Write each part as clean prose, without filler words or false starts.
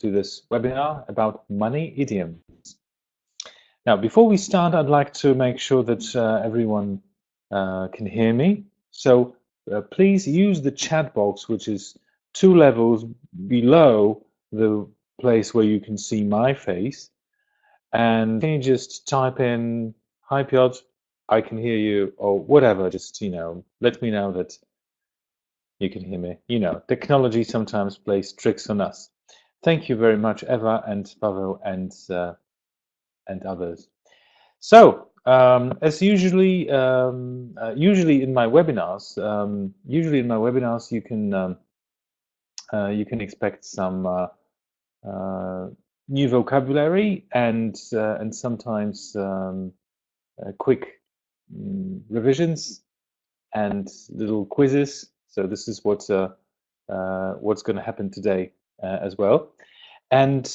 to this webinar about money idioms. Now, before we start, I'd like to make sure that everyone can hear me. So please use the chat box, which is 2 levels below the place where you can see my face. And can you just type in, "Hi Piotr, I can hear you," or whatever, just, let me know that you can hear me. Technology sometimes plays tricks on us. Thank you very much, Eva and Pavel and others. So, as usually in my webinars, you can expect some new vocabulary and sometimes quick revisions and little quizzes. So this is what's going to happen today as well. And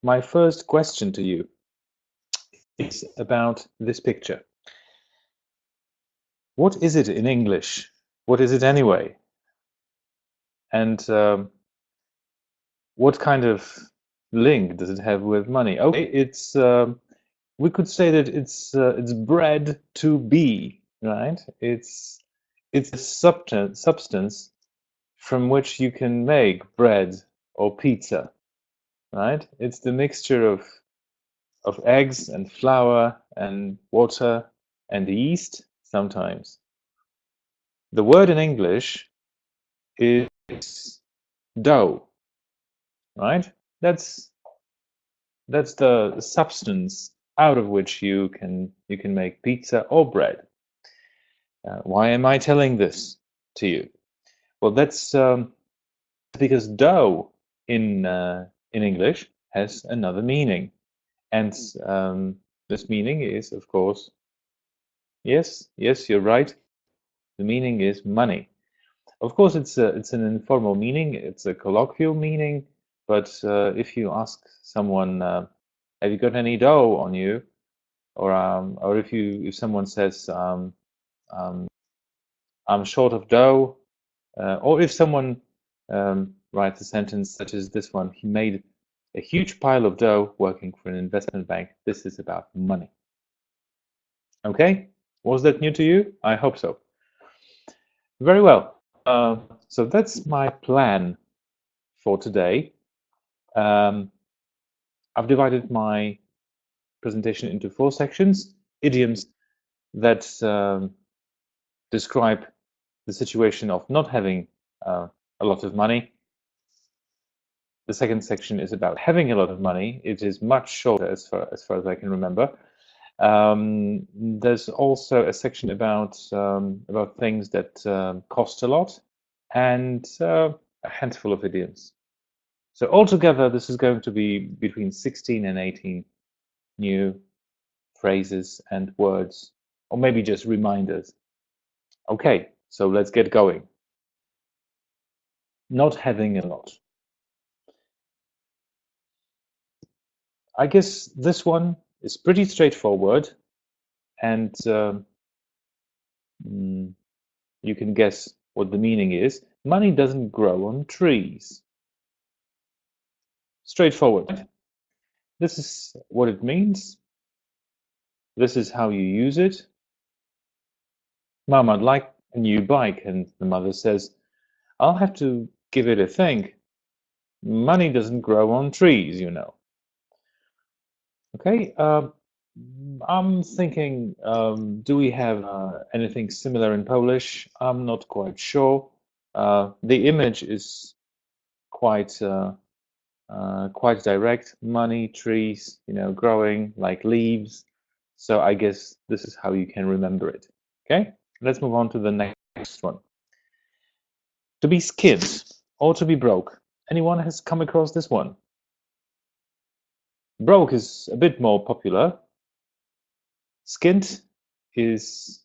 my first question to you is about this picture. What is it in English? What is it anyway? And what kind of link does it have with money? Okay, it's we could say that it's bread to be, right? It's a substance from which you can make bread or pizza, right? It's the mixture of eggs and flour and water and yeast sometimes. The word in English is dough, right? That's the substance out of which you can make pizza or bread. Why am I telling this to you? Well, that's because dough in English has another meaning, and this meaning is, of course, yes, you're right. The meaning is money. Of course, it's an informal meaning. It's a colloquial meaning. But if you ask someone, "Have you got any dough on you?" or if someone says, "I'm short of dough," or if someone writes a sentence such as this one, "He made a huge pile of dough working for an investment bank." This is about money. Okay, was that new to you? I hope so. Very well. So that's my plan for today. I've divided my presentation into 4 sections: idioms that describe the situation of not having a lot of money. The second section is about having a lot of money. It is much shorter as far as I can remember. There's also a section about things that cost a lot, and a handful of idioms. So altogether, this is going to be between 16 and 18 new phrases and words, or maybe just reminders. Okay, so let's get going. Not having a lot. I guess this one is pretty straightforward, and you can guess what the meaning is. Money doesn't grow on trees. Straightforward. This is what it means. This is how you use it. "Mom, I'd like a new bike," and the mother says, "I'll have to give it a think. Money doesn't grow on trees, you know." Okay, I'm thinking, do we have anything similar in Polish? I'm not quite sure. The image is quite direct. Money, trees, growing like leaves. So I guess this is how you can remember it. Okay, let's move on to the next one. To be skint or to be broke. Anyone has come across this one? Broke is a bit more popular. Skint is,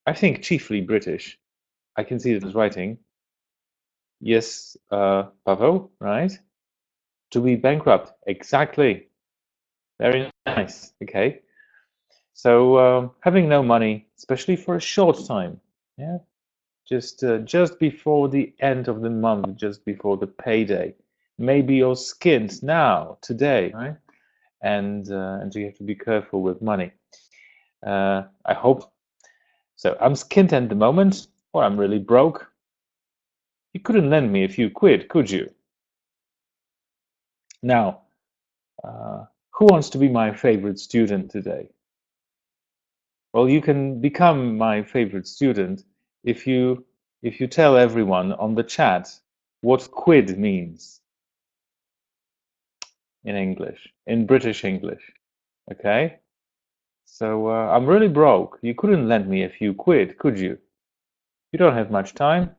I think, chiefly British. I can see this writing. Yes, Pavel, right? To be bankrupt, exactly. Very nice. Okay. So having no money, especially for a short time, yeah, just before the end of the month, just before the payday, maybe you're skint now, today, right? And you have to be careful with money. I hope so. I'm skint at the moment, or I'm really broke. You couldn't lend me a few quid, could you? Now, who wants to be my favorite student today? Well, you can become my favorite student if you tell everyone on the chat what quid means in English, in British English. Okay? So I'm really broke. You couldn't lend me a few quid, could you? You don't have much time.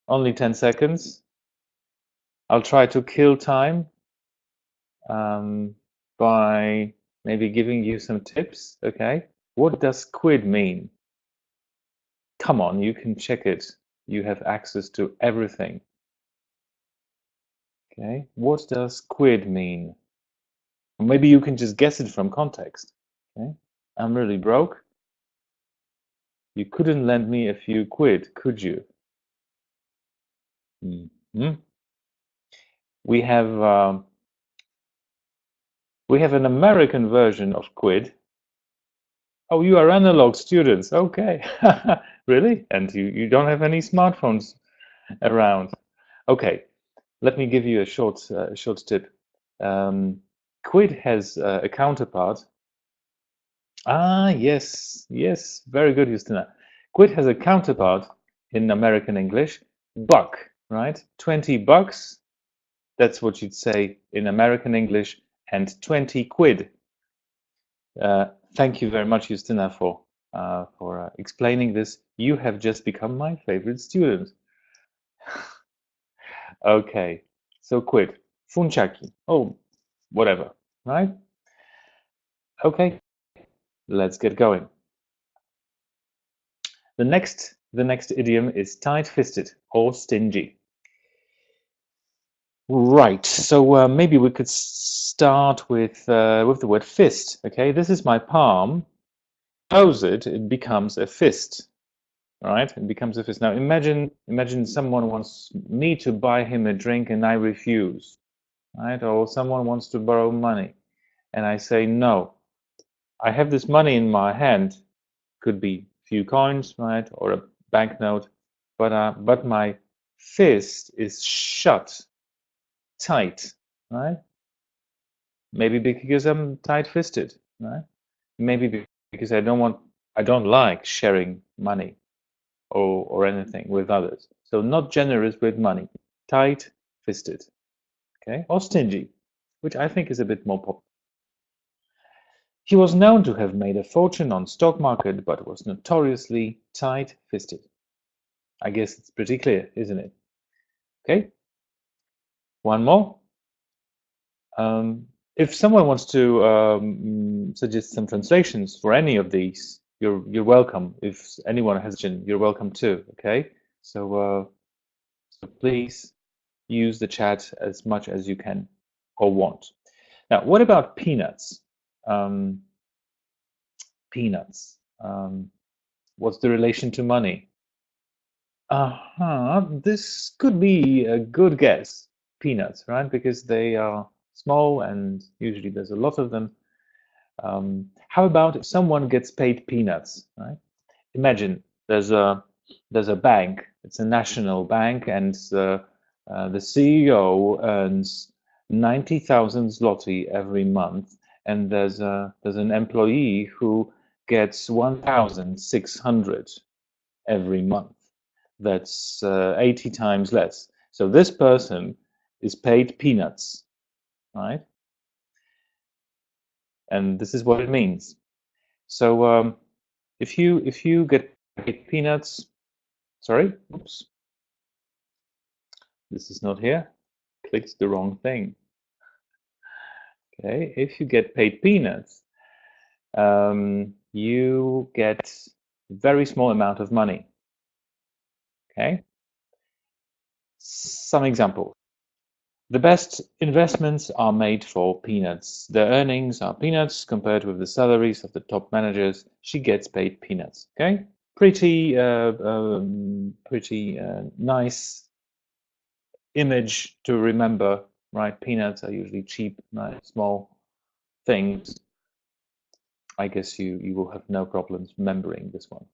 Only 10 seconds. I'll try to kill time by maybe giving you some tips. Okay? What does quid mean? Come on, you can check it. You have access to everything. Okay, what does quid mean? Or maybe you can just guess it from context. Okay, I'm really broke. You couldn't lend me a few quid, could you? Mm-hmm. We have an American version of quid. Oh, you are analog students. Okay, really? And you don't have any smartphones around. Okay, let me give you a short tip. Quid has a counterpart. Ah, yes, yes, very good, Justina. Quid has a counterpart in American English, buck, right? 20 bucks, that's what you'd say in American English, and 20 quid. Thank you very much, Justina, for explaining this. You have just become my favorite student. Okay, so quid, funciaki, oh, whatever, right? Okay, let's get going. The next idiom is tight-fisted or stingy. Right. So maybe we could start with the word fist. Okay, this is my palm. Close it, it becomes a fist. Right? It becomes a fist. Now imagine someone wants me to buy him a drink and I refuse. Right? Or someone wants to borrow money and I say no. I have this money in my hand. Could be a few coins, right, or a banknote, but my fist is shut tight, right? Maybe because I'm tight-fisted, right? Maybe because I don't like sharing money or anything with others. So not generous with money, tight-fisted, okay, or stingy, which I think is a bit more popular. He was known to have made a fortune on stock market, but was notoriously tight-fisted. I guess it's pretty clear, isn't it? Okay, one more. If someone wants to suggest some translations for any of these, you're welcome. If anyone has a suggestion, you're welcome too. Okay, so please use the chat as much as you can or want. Now, what about peanuts? Peanuts. What's the relation to money? This could be a good guess. Peanuts, right? Because they are small and usually there's a lot of them. How about if someone gets paid peanuts, right? Imagine there's a bank, it's a national bank, and the CEO earns 90,000 zloty every month, and there's an employee who gets 1,600 every month. That's 80 times less. So this person is paid peanuts, right? And this is what it means. So if you get paid peanuts, sorry, oops, this is not here. Clicked the wrong thing. Okay, if you get paid peanuts, you get very small amount of money. Okay, some examples. The best investments are made for peanuts. The earnings are peanuts compared with the salaries of the top managers. She gets paid peanuts. Okay, pretty nice image to remember right? Peanuts are usually cheap, right? Small things. I guess you will have no problems remembering this one.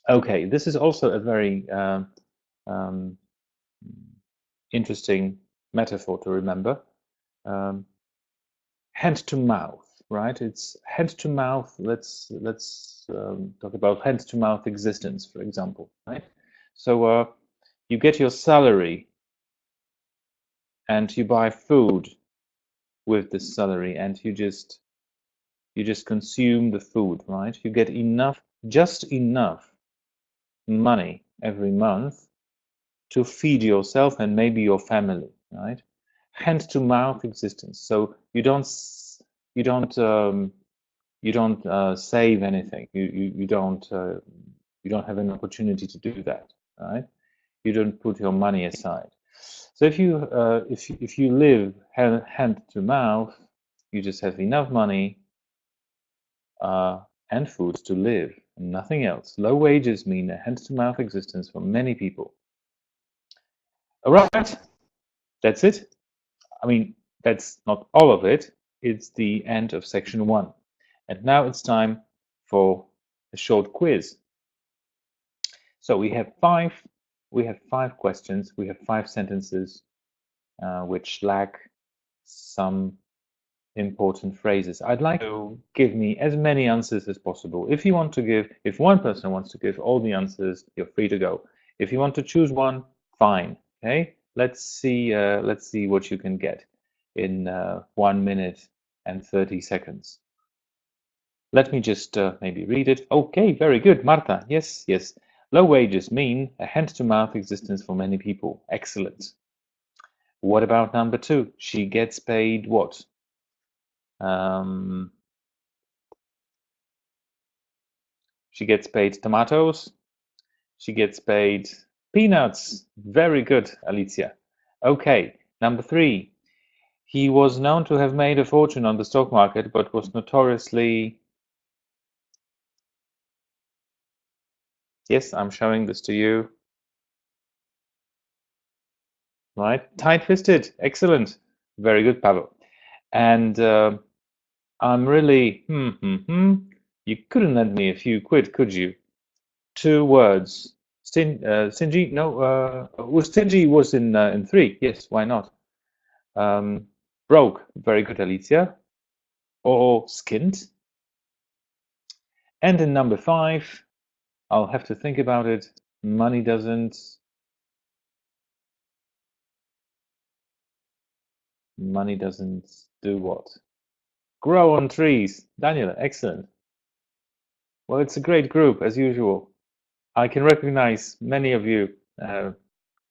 Okay, this is also a very um, interesting metaphor to remember. Um, hand to mouth, right? It's hand to mouth. Let's talk about hand to mouth existence, for example, right? So you get your salary and you buy food with the salary, and you just consume the food, right? You get enough, just enough money every month to feed yourself and maybe your family, right? Hand to mouth existence. So you don't save anything. You don't have an opportunity to do that, right? You don't put your money aside. So if you live hand to mouth, you just have enough money and food to live, and nothing else. Low wages mean a hand to mouth existence for many people. All right, that's it. I mean, that's not all of it. It's the end of section 1. And now it's time for a short quiz. So we have five questions. We have 5 sentences which lack some important phrases. I'd like to give me as many answers as possible. If one person wants to give all the answers, you're free to go. If you want to choose one, fine. Okay, let's see what you can get in 1 minute and 30 seconds. Let me just maybe read it. Okay, very good, Marta. Yes, yes. Low wages mean a hand-to-mouth existence for many people. Excellent. What about number 2? She gets paid what? She gets paid tomatoes. She gets paid peanuts. Very good, Alicia. Okay, number 3. He was known to have made a fortune on the stock market, but was notoriously... Yes, I'm showing this to you. Right, tight-fisted. Excellent. Very good, Pavel. And I'm really... You couldn't lend me a few quid, could you? 2 words. Stingy? No. Well, stingy was in 3. Yes, why not? Broke. Very good, Alicia. Or skint. And in number 5, I'll have to think about it. Money doesn't do what? Grow on trees. Daniel, excellent. Well, it's a great group as usual. I can recognize many of you.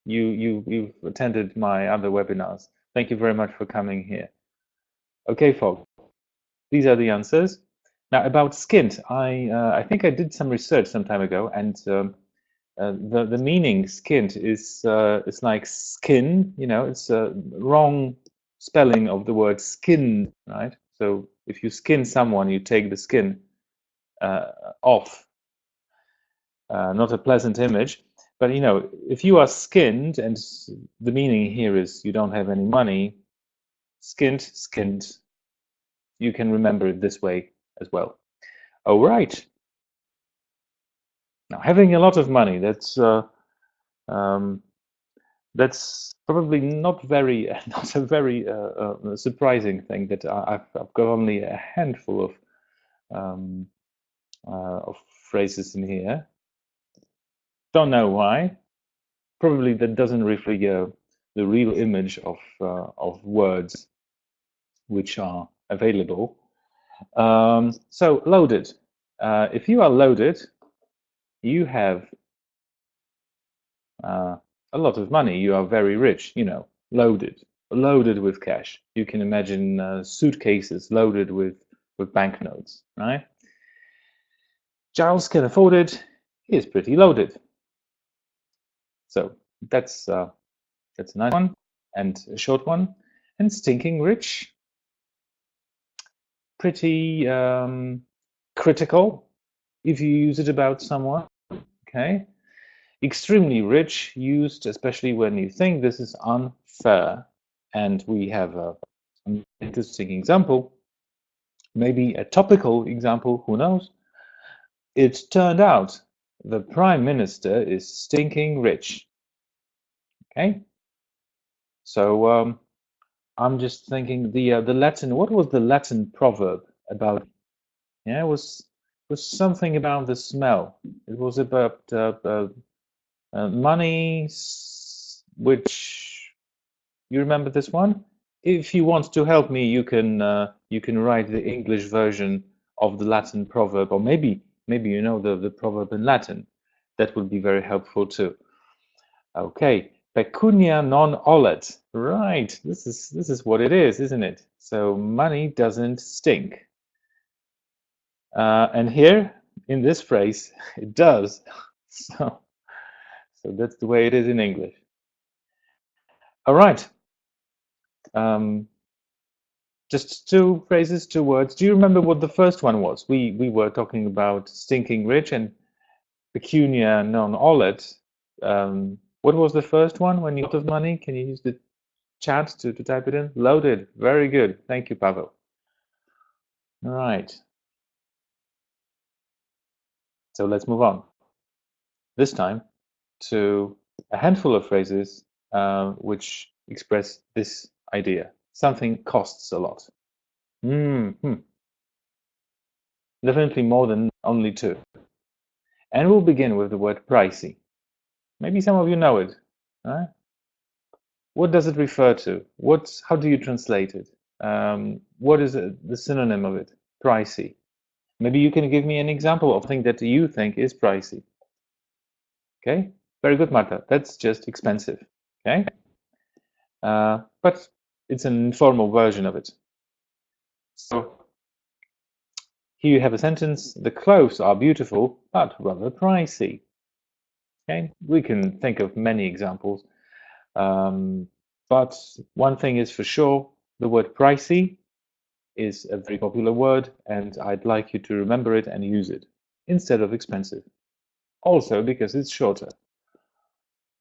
You've attended my other webinars. Thank you very much for coming here. Okay, folks, these are the answers. Now about skint, I think I did some research some time ago, and the meaning skint is it's like skin. You know, it's a wrong spelling of the word skin, right? So if you skin someone, you take the skin off. Not a pleasant image, but you know, if you are skinned, and the meaning here is you don't have any money, skinned, you can remember it this way as well. All right. Now, having a lot of money, that's probably not a very surprising thing. That I've got only a handful of phrases in here. Don't know why. Probably that doesn't reflect the real image of words which are available. So loaded. If you are loaded, you have a lot of money. You are very rich. You know, loaded with cash. You can imagine suitcases loaded with banknotes, right? Giles can afford it. He is pretty loaded. So that's a nice one and a short one. And stinking rich, pretty critical if you use it about someone. Okay. Extremely rich, used especially when you think this is unfair. and we have an interesting example, maybe a topical example, who knows? It turned out the Prime Minister is stinking rich. Okay, so I'm just thinking the Latin. What was the Latin proverb about? Yeah, it was something about the smell. It was about money, which you remember this one? If you want to help me, you can write the English version of the Latin proverb, or maybe you know the proverb in Latin. That would be very helpful too. Okay, pecunia non olet. Right, this is what it is, isn't it? So money doesn't stink. And here in this phrase, it does. So that's the way it is in English. All right. Just two phrases, two words. Do you remember what the first one was? We were talking about stinking rich and pecunia non olet. What was the first one when you out of money? Can you use the chat to type it in? Loaded. Very good. Thank you, Pavel. All right. So let's move on. This time to a handful of phrases which express this idea. Something costs a lot. Definitely more than only two. And we'll begin with the word pricey. Maybe some of you know it. Right? What does it refer to? How do you translate it? What is the synonym of it? Pricey. Maybe you can give me an example of something that you think is pricey. Okay, very good, Marta. That's just expensive. Okay, but it's an informal version of it. So here you have a sentence: the clothes are beautiful, but rather pricey. Okay, we can think of many examples, but one thing is for sure: the word pricey is a very popular word, and I'd like you to remember it and use it instead of expensive. Also because it's shorter.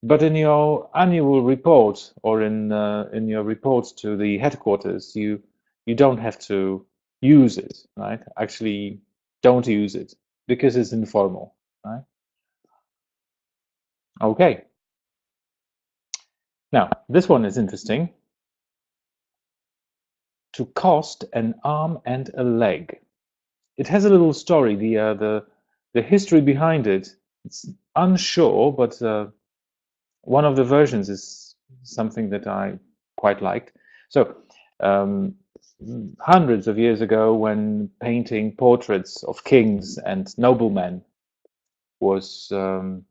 But in your annual report or in your reports to the headquarters, you don't have to use it, right? Actually, don't use it because it's informal, right? Okay. Now, this one is interesting. To cost an arm and a leg. It has a little story. The history behind it, it's unsure, but one of the versions is something that I quite liked. So, hundreds of years ago, when painting portraits of kings and noblemen was, you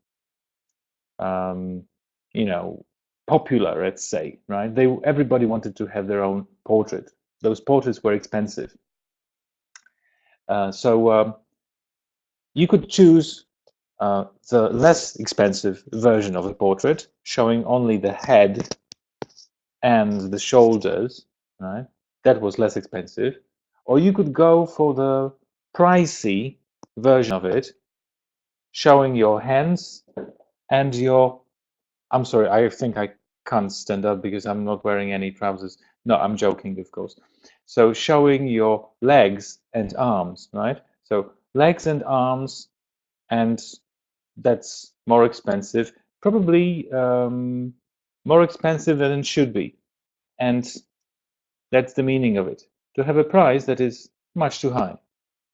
know, popular, let's say, right? Everybody wanted to have their own portrait. Those portraits were expensive. So you could choose the less expensive version of the portrait, showing only the head and the shoulders, right? That was less expensive. Or you could go for the pricey version of it, showing your hands and your. I'm sorry, I think I can't stand up because I'm not wearing any trousers. No, I'm joking, of course. So showing your legs and arms, right? So legs and arms, and that's more expensive, probably more expensive than it should be. And that's the meaning of it. To have a price that is much too high.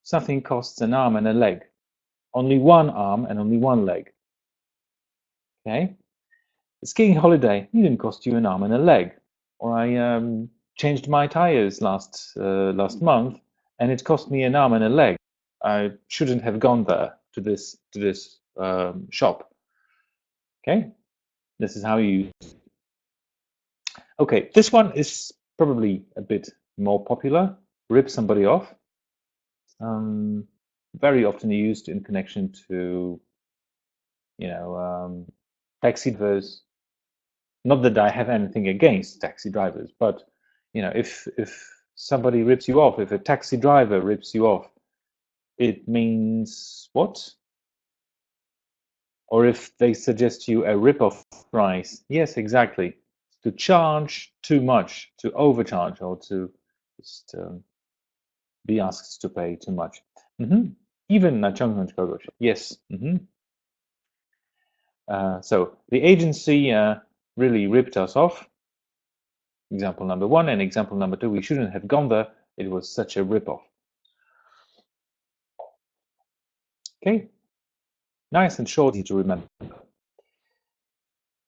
Something costs an arm and a leg. Only one arm and only one leg. Okay? A skiing holiday didn't cost you an arm and a leg. Or I changed my tires last month and it cost me an arm and a leg. I shouldn't have gone there to this shop. Okay? This is how you use it. Okay, this one is probably a bit more popular. Rip somebody off. Very often used in connection to, taxi drivers. Not that I have anything against taxi drivers, but if somebody rips you off, if a taxi driver rips you off, it means what? Or if they suggest you a rip-off price, yes, exactly. to charge too much, to overcharge, or to just be asked to pay too much. Even naciągnąć kogoś. Yes. So the agency really ripped us off. Example number 1 and example number 2. We shouldn't have gone there. It was such a rip-off. Okay, nice and short, easy to remember.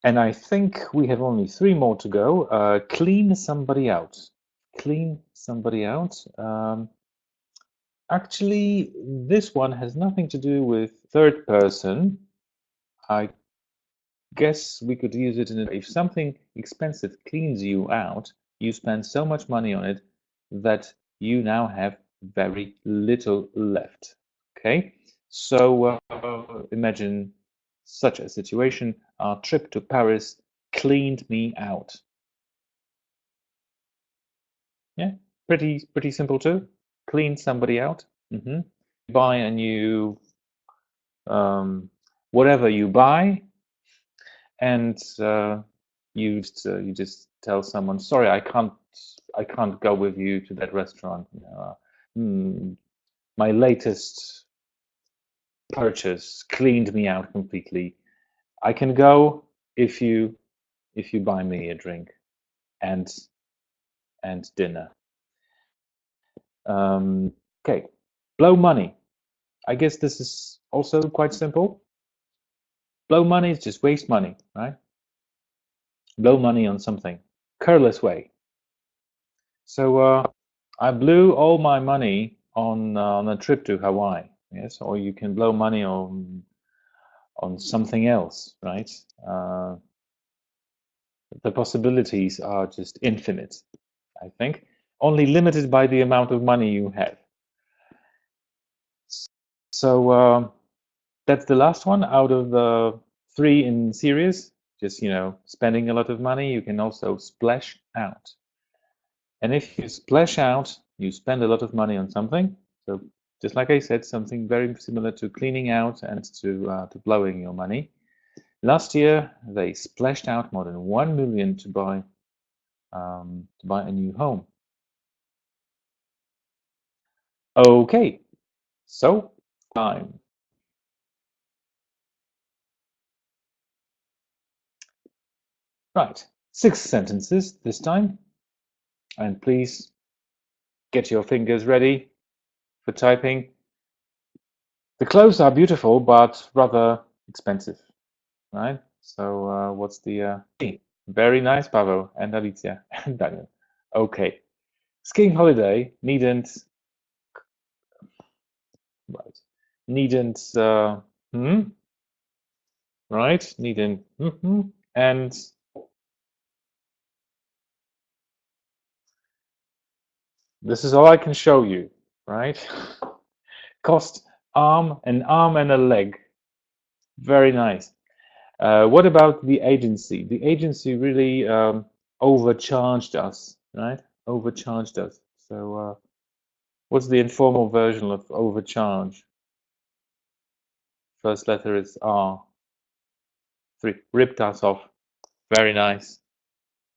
And I think we have only 3 more to go. Clean somebody out. Clean somebody out. Actually, this one has nothing to do with third person. I guess we could use it if something expensive cleans you out, you spend so much money on it that you now have very little left. Okay, so imagine such a situation. Our trip to Paris cleaned me out. Yeah, pretty simple too. Clean somebody out. Buy a new whatever you buy, and you just tell someone, sorry, I can't go with you to that restaurant. My latest purchase cleaned me out completely. I can go if you buy me a drink and dinner. Okay, blow money. I guess this is also quite simple. Blow money is just waste money, right? Blow money on something. Careless way. So I blew all my money on a trip to Hawaii. Yes, or you can blow money on something else, right? The possibilities are just infinite, I think, only limited by the amount of money you have. So that's the last one out of the 3 in series. Just, spending a lot of money. You can also splash out. And if you splash out, you spend a lot of money on something. So just like I said, something very similar to cleaning out and to blowing your money. Last year, they splashed out more than 1 million to buy a new home. Okay, so time. Right, 6 sentences this time. And please get your fingers ready for typing. The clothes are beautiful, but rather expensive, right? So what's the very nice, Pavel and Alicia and Daniel. Okay, skiing holiday needn't right, needn't and this is all I can show you, right? Cost an arm and a leg. Very nice. What about the agency? The agency really overcharged us, right? Overcharged us. So what's the informal version of overcharge? First letter is R. 3. Ripped us off. Very nice.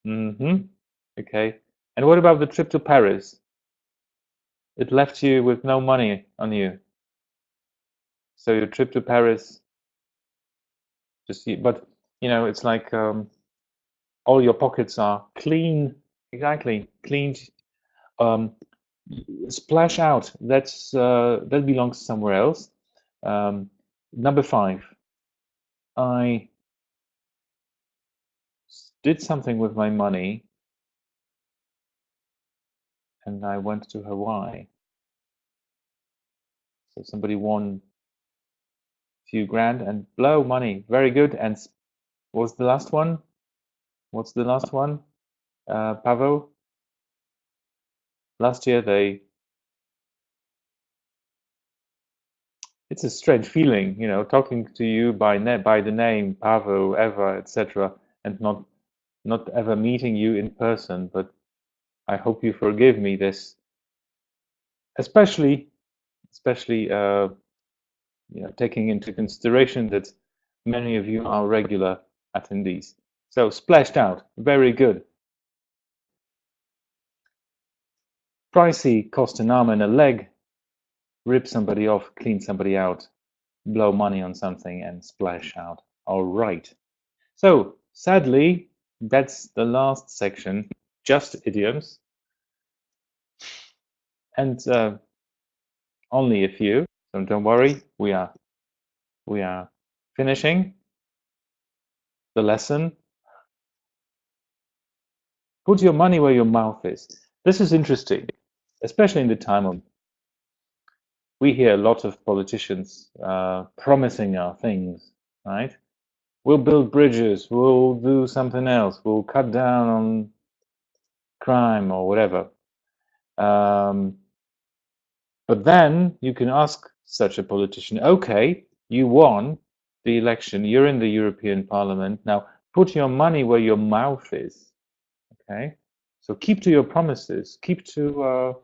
Okay. And what about the trip to Paris? It left you with no money on you. So your trip to Paris, but it's like all your pockets are clean. Exactly, cleaned. Splash out. That belongs somewhere else. Number 5. I did something with my money, and I went to Hawaii. So somebody won a few grand and blow money. Very good. And what's the last one? What's the last one? Pavel? Last year it's a strange feeling, talking to you by the name Pavel, Eva, etc., and not ever meeting you in person. But I hope you forgive me this, especially taking into consideration that many of you are regular attendees. So splashed out, very good. Pricey, cost an arm and a leg, rip somebody off, clean somebody out, blow money on something and splash out. All right. So sadly, that's the last section, just idioms, and only a few. So don't worry, we are finishing the lesson. Put your money where your mouth is. This is interesting, especially in the time of. We hear a lot of politicians promising our things, right? We'll build bridges, we'll do something else, we'll cut down on crime or whatever. But then you can ask such a politician, okay, you won the election, you're in the European Parliament, now put your money where your mouth is, okay? So keep to your promises, keep to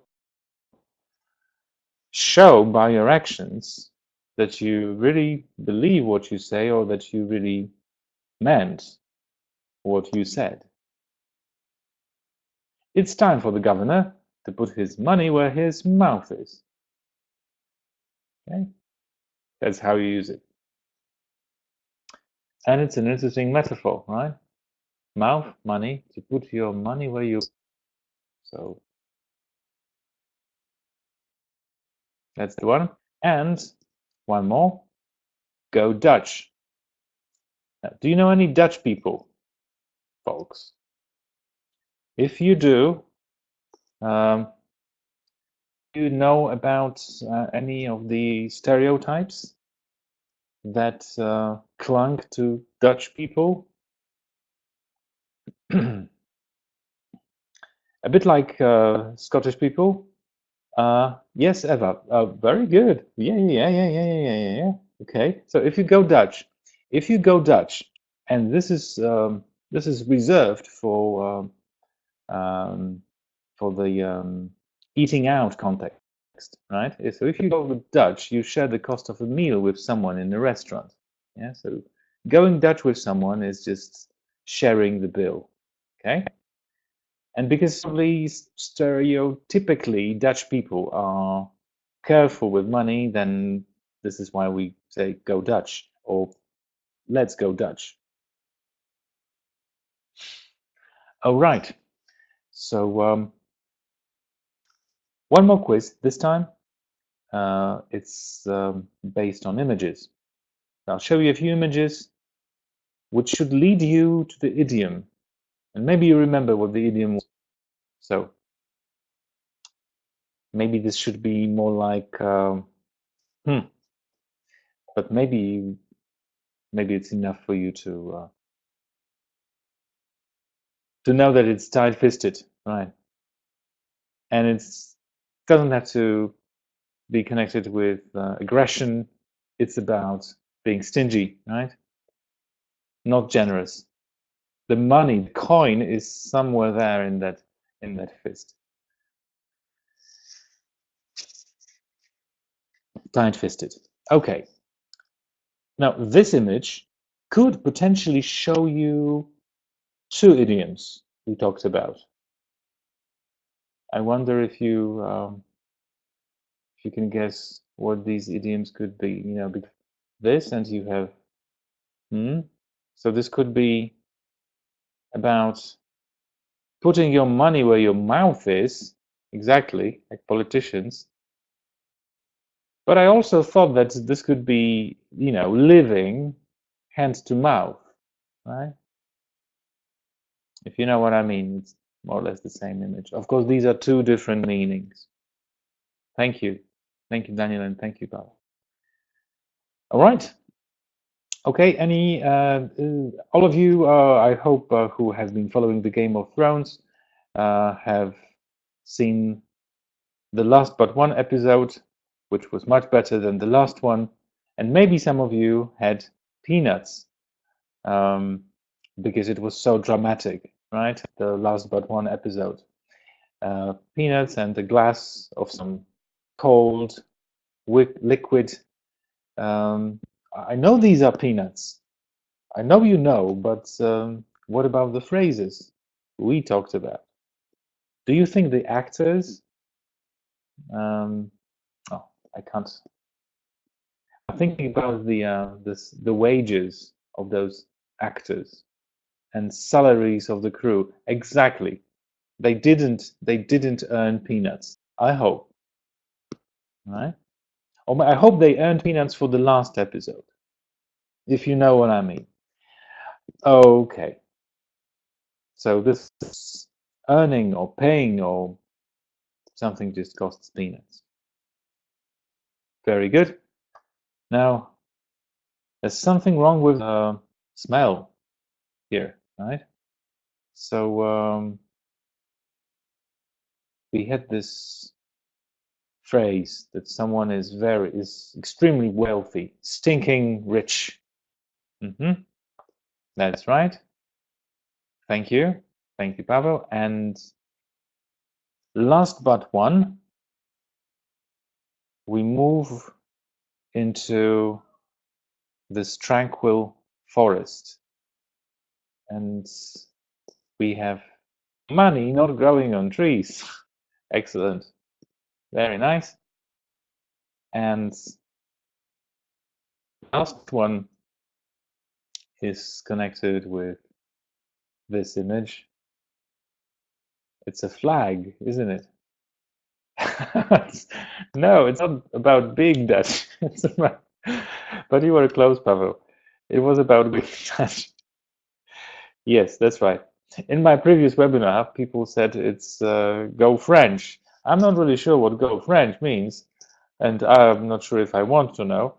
show by your actions that you really believe what you say or that you really meant what you said. It's time for the governor to put his money where his mouth is. Okay? That's how you use it. And it's an interesting metaphor, right? Mouth, money, to put your money where you. So that's the one. And one more, go Dutch. Now, do you know any Dutch people, folks? If you do, do you know about any of the stereotypes that clung to Dutch people? A bit like Scottish people. Yes, Eva. Very good. Yeah. Okay. So if you go Dutch, and this is reserved for the eating out context, right? So if you go Dutch, you share the cost of a meal with someone in a restaurant. Yeah. So going Dutch with someone is just sharing the bill. Okay. And because probably stereotypically Dutch people are careful with money, then this is why we say go Dutch or let's go Dutch. All right. So one more quiz this time. It's based on images. I'll show you a few images which should lead you to the idiom. And maybe you remember what the idiom was. So maybe this should be more like, but maybe it's enough for you to know that it's tight-fisted, right? And it doesn't have to be connected with aggression. It's about being stingy, right? Not generous. The money, the coin, is somewhere there in that fist. Tight-fisted. Okay. Now this image could potentially show you two idioms we talked about. I wonder if you can guess what these idioms could be. You know, this, and you have So this could be about putting your money where your mouth is, exactly, like politicians. But I also thought that this could be, you know, living hand to mouth, right? If you know what I mean, it's more or less the same image. Of course, these are two different meanings. Thank you. Thank you, Daniel, and thank you, Bob. All right. Okay, all of you, I hope, who has been following the Game of Thrones, have seen the last but one episode, which was much better than the last one, and maybe some of you had peanuts because it was so dramatic, right? The last but one episode. Peanuts and a glass of some cold liquid. I know these are peanuts. I know you know, but What about the phrases we talked about? Do you think the actors? Oh, I can't. I'm thinking about the wages of those actors and salaries of the crew. Exactly. They didn't earn peanuts. I hope, right? Or I hope they earned peanuts for the last episode, if you know what I mean. Okay. So this is earning or paying or something just costs peanuts. Very good. Now, there's something wrong with the smell here, right? So we had this phrase that someone is extremely wealthy, stinking rich. That's right. Thank you. Thank you, Pavel. And last but one, we move into this tranquil forest. And we have money not growing on trees. Excellent. Very nice. And last one is connected with this image. It's a flag, isn't it? No, it's not about being Dutch. It's about, but you were close, Pavel. It was about being Dutch. Yes, that's right. In my previous webinar, people said it's Go French. I'm not really sure what Go French means, and I'm not sure if I want to know,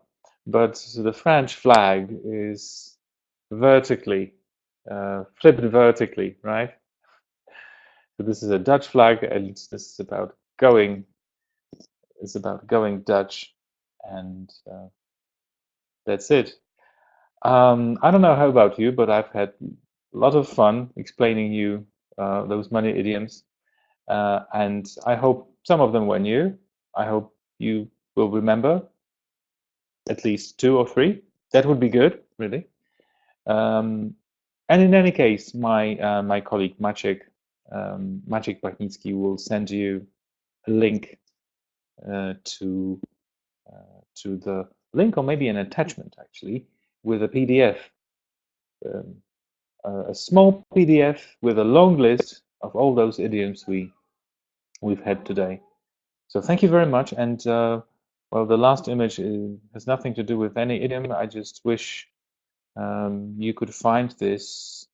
but the French flag is vertically, flipped vertically, right? So this is a Dutch flag, and this is about going. It's about going Dutch, and that's it. I don't know how about you, but I've had a lot of fun explaining you those money idioms, and I hope some of them were new. I hope you will remember at least two or three. That would be good, really. And in any case, my colleague Maciek Pachnicki will send you a link to the link, or maybe an attachment actually, with a PDF, um, a small PDF with a long list of all those idioms we've had today. So thank you very much. And well, the last image has nothing to do with any idiom. I just wish you could find this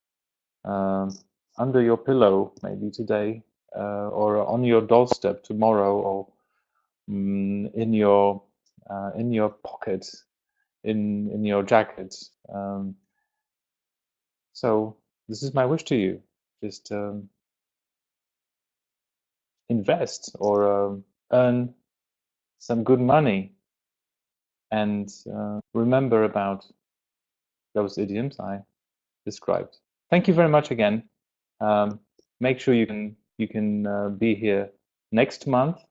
um, under your pillow maybe today, or on your doorstep tomorrow, or in your pocket, in your jacket. So this is my wish to you. Just invest or earn some good money, and remember about those idioms I described. Thank you very much again. Make sure you can be here next month.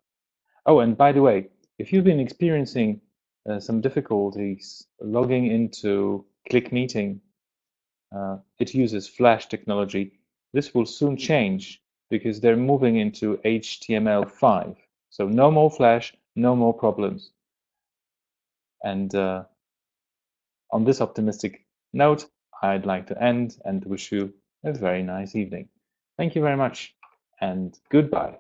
Oh, and by the way, if you've been experiencing some difficulties logging into Click Meeting, it uses Flash technology. This will soon change because they're moving into HTML5. So no more Flash, no more problems. And on this optimistic note, I'd like to end and wish you a very nice evening. Thank you very much, and goodbye.